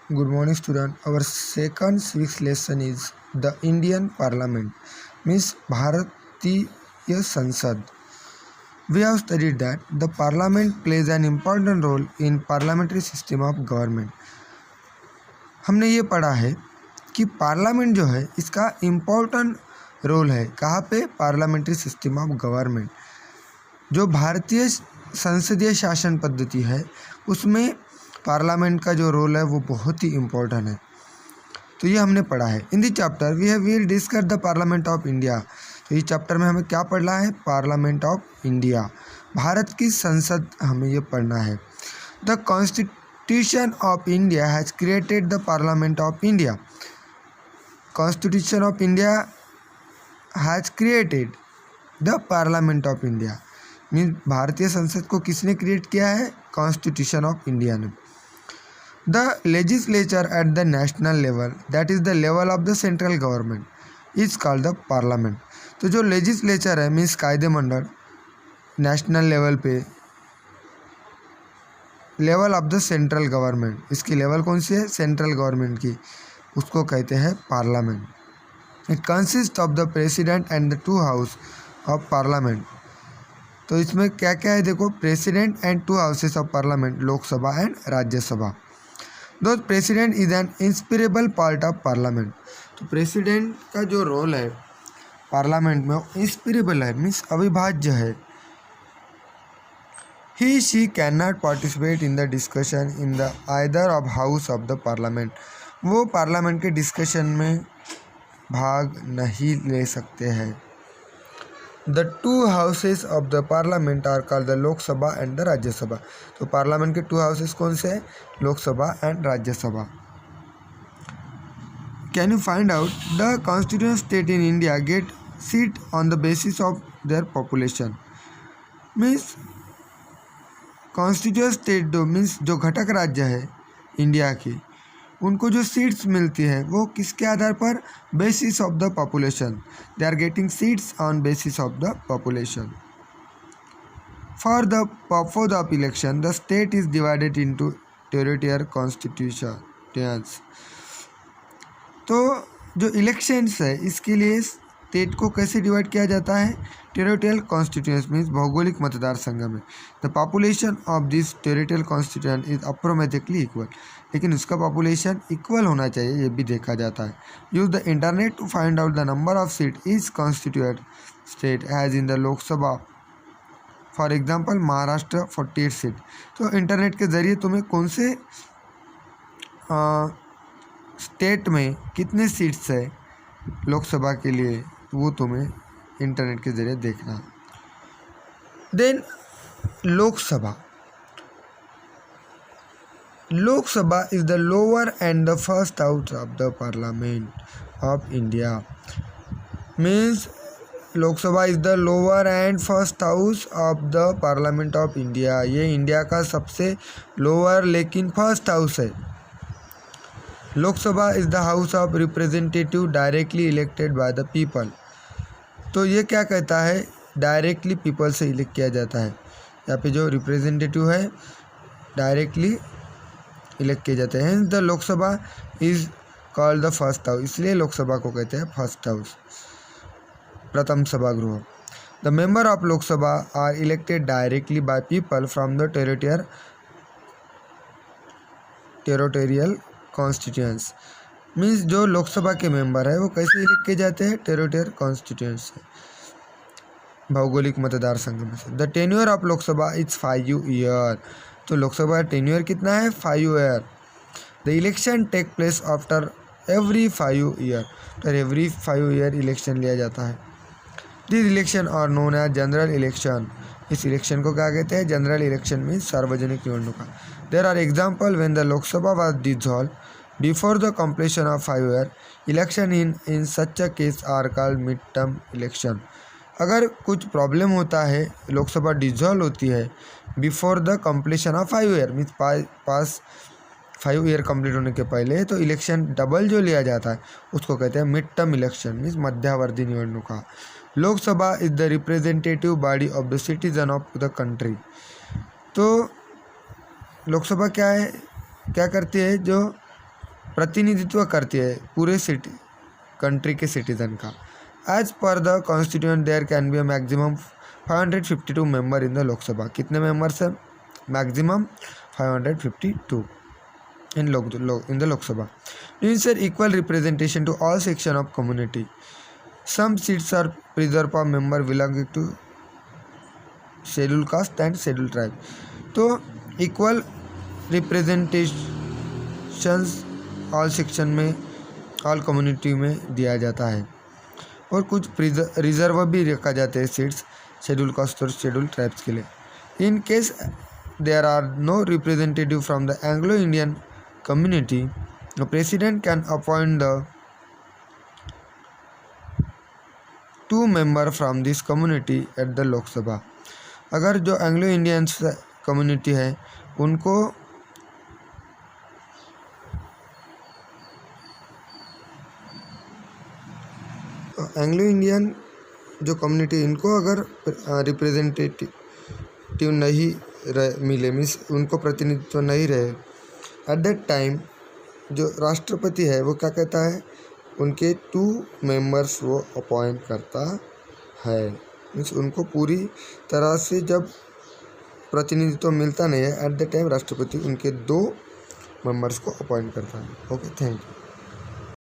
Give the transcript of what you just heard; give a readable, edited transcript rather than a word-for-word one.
Good morning, student. Our second civics lesson is the Indian Parliament, means Bharatiya Sansad. We have studied that the Parliament plays an important role in parliamentary system of government. हमने ये पढ़ा है कि parliament जो है इसका important role है कहाँ पे, पार्लियामेंट्री सिस्टम ऑफ गवर्नमेंट। जो भारतीय संसदीय शासन पद्धति है उसमें पार्लियामेंट का जो रोल है वो बहुत ही इम्पोर्टेंट है। तो ये हमने पढ़ा है। In the chapter we will discuss the parliament of India. तो इस चैप्टर में हमें क्या पढ़ना है, पार्लियामेंट ऑफ इंडिया, भारत की संसद हमें ये पढ़ना है। The constitution of India has created the parliament of India. Constitution of India has created the parliament of India, means भारतीय संसद को किसने क्रिएट किया है, कॉन्स्टिट्यूशन ऑफ इंडिया ने। The legislature at the national level, that is the level of the central government, is called the parliament. तो जो legislature है मीन्स कायदे मंडल नेशनल लेवल पे, level of the central government, इसकी level कौन सी है, सेंट्रल गवर्नमेंट की, उसको कहते हैं parliament. It consist of the president and the two house of parliament. तो इसमें क्या क्या है देखो, president and two houses of parliament, Lok Sabha and Rajya Sabha. दो president is an inseparable part of parliament. तो प्रेसिडेंट का जो रोल है पार्लियामेंट में वो इंस्पिरेबल है, मीन्स अविभाज्य है। He she can not participate in the discussion in the either of house of the parliament. वो पार्लियामेंट के डिस्कशन में भाग नहीं ले सकते हैं। The two houses of the parliament are called the Lok Sabha and the Rajya Sabha. तो पार्लियामेंट के टू हाउसेस कौन से हैं, Lok Sabha and Rajya Sabha. Can you find out the constituent state in India get seat on the basis of their population. Means constituent state जो means जो घटक राज्य है इंडिया की, उनको जो सीट्स मिलती है वो किसके आधार पर, basis of the population. They are getting seats on basis of the population. For the election the state is divided into territorial constitutions. तो जो इलेक्शंस है इसके लिए स्टेट को कैसे डिवाइड किया जाता है, टेरिटोरियल कॉन्स्टिट्यूएंस मीन्स भौगोलिक मतदार संघ में। The population of this territorial constituent is approximately equal, लेकिन उसका पॉपुलेशन इक्वल होना चाहिए, ये भी देखा जाता है। Use the internet to find out the number of seat is constituent state has in the Lok Sabha. For example Maharashtra 48 seat. तो इंटरनेट के ज़रिए तुम्हें कौन से स्टेट में कितने सीट्स है लोकसभा के लिए, वो तुम्हें इंटरनेट के ज़रिए देखना। Then Lok Sabha is the lower and the first house of the parliament of India. Means Lok Sabha is the lower and first house of the parliament of India। ये इंडिया का सबसे लोअर लेकिन फर्स्ट हाउस है। Lok Sabha is the house of representative directly elected by the people. तो ये क्या कहता है, डायरेक्टली पीपल से इलेक्ट किया जाता है। यहाँ पे जो रिप्रेजेंटेटिव है डायरेक्टली इलेक्ट किए जाते हैं। The Lok Sabha is called the first house, इसलिए लोकसभा को कहते हैं फर्स्ट हाउस, प्रथम सभागृह। The member of Lok Sabha are elected directly by people from the territorial constituencies. Means जो लोकसभा के मेंबर है वो कैसे इलेक्ट किए जाते हैं, टेरिटोरियल कॉन्स्टिट्यूएंस से, भौगोलिक मतदार संघ में से। The tenure of Lok Sabha is 5 year. तो लोकसभा टेन्योर कितना है, 5 year. The election take place after every 5 year. तो एवरी 5 ईयर इलेक्शन लिया जाता है। This election are known as general election. इस इलेक्शन को क्या कहते हैं, जनरल इलेक्शन में सार्वजनिक निवडणुका। There are example when the Lok Sabha was dissolve before the completion of 5 year election in such a case are called mid term election. अगर कुछ प्रॉब्लम होता है, लोकसभा डिसॉल्व होती है before the completion of 5 year means पास 5 ईयर कंप्लीट होने के पहले, तो इलेक्शन डबल जो लिया जाता है उसको कहते हैं मिड टर्म इलेक्शन मीन्स मध्यावधि निवडणुका। Lok Sabha is the representative body of the citizen of the country. तो लोकसभा क्या है, क्या करती है, जो प्रतिनिधित्व करती है पूरे कंट्री के सिटीजन का। As per the constitution there can be a maximum 552 member in the Lok Sabha. कितने मेंबर्स है? Maximum 552 in the Lok Sabha. To ensure equal representation to all section of community, some seats are reserved for member belonging to scheduled caste and scheduled tribe. तो equal representations all section में, all community में दिया जाता है और कुछ reserve भी रखा जाते हैं सीट्स शेड्यूल कास्ट और शेड्यूल ट्राइब्स के लिए। In case there are no representative from the Anglo Indian community, the president can appoint the 2 member from this community at the Lok Sabha. अगर जो एंग्लो इंडियंस कम्युनिटी है उनको Anglo Indian जो community इनको अगर representative नहीं मिले, means उनको प्रतिनिधित्व नहीं रहे, एट दैट टाइम जो राष्ट्रपति है वो क्या कहता है, उनके 2 मेंबर्स वो अपॉइंट करता है। मीन्स उनको पूरी तरह से जब प्रतिनिधित्व मिलता नहीं है, एट द टाइम राष्ट्रपति उनके 2 मेंबर्स को अपॉइंट करता है। Okay, thank you.